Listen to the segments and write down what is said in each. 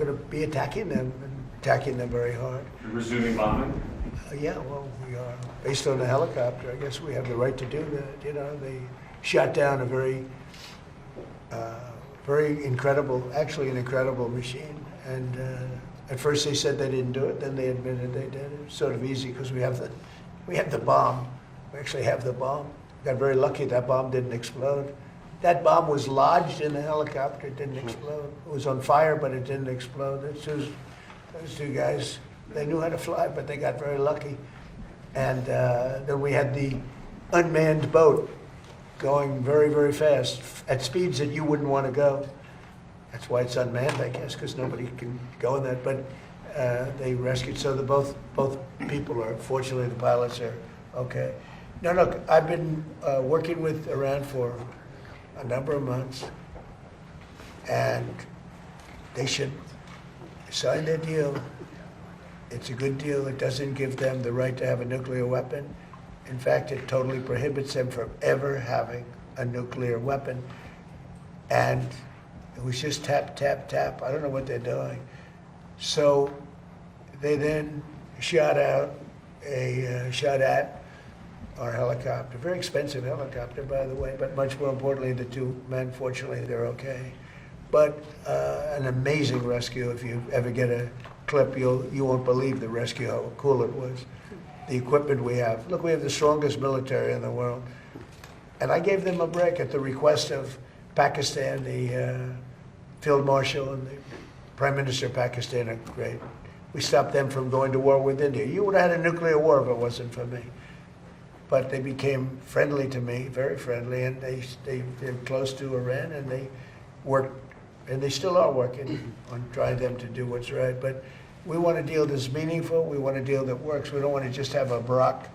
going to be attacking them very hard. You're resuming bombing? Yeah, well, we are. Based on the helicopter, I guess we have the right to do that. You know, they shot down a very incredible, actually an incredible machine. And at first they said they didn't do it, then they admitted they did it. It's sort of easy because we have the bomb. We actually have the bomb. Got very lucky that bomb didn't explode. That bomb was lodged in the helicopter. It didn't explode. It was on fire, but it didn't explode. Those two guys, they knew how to fly, but they got very lucky. And then we had the unmanned boat going very, very fast at speeds that you wouldn't want to go. That's why it's unmanned, I guess, because nobody can go in that. But they rescued, so both people are, fortunately, the pilots are okay. Now, look, I've been working with Iran for a number of months, and they should sign their deal. It's a good deal. It doesn't give them the right to have a nuclear weapon. In fact, it totally prohibits them from ever having a nuclear weapon. And it was just tap, tap, tap. I don't know what they're doing. So they then shot at our helicopter, very expensive helicopter, by the way, but much more importantly, the two men, fortunately, they're okay. But an amazing rescue. If you ever get a clip, you won't believe the rescue, how cool it was. The equipment we have. Look, we have the strongest military in the world. And I gave them a break at the request of Pakistan. The Field Marshal and the Prime Minister of Pakistan are great. We stopped them from going to war with India. You would have had a nuclear war if it wasn't for me. But they became friendly to me, very friendly, and they're close to Iran, and they worked, and they still are working on trying them to do what's right. But we want a deal that's meaningful. We want a deal that works. We don't want to just have a Barack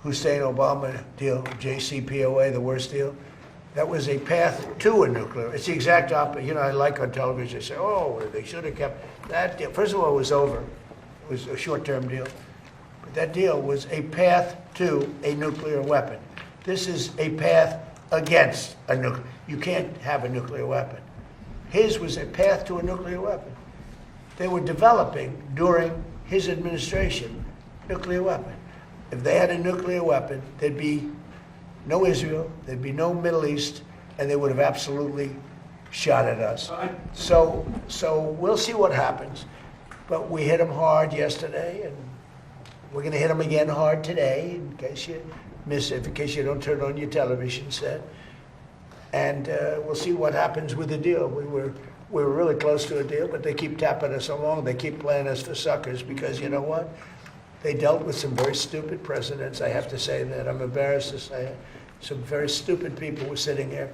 Hussein Obama deal, JCPOA, the worst deal. That was a path to a nuclear. It's the exact opposite. You know, I like on television, they say, oh, they should have kept that deal. First of all, it was over. It was a short-term deal. But that deal was a path to a nuclear weapon. This is a path against a nuclear. You can't have a nuclear weapon. His was a path to a nuclear weapon. They were developing, during his administration, nuclear weapon. If they had a nuclear weapon, there'd be no Israel, there'd be no Middle East, and they would have absolutely shot at us. So we'll see what happens. But we hit them hard yesterday, and we're going to hit them again hard today, in case you miss it, in case you don't turn on your television set. And we'll see what happens with the deal. We were really close to a deal, but they keep tapping us along. They keep playing us for suckers because, you know what? They dealt with some very stupid presidents. I have to say that. I'm embarrassed to say it. Some very stupid people were sitting here.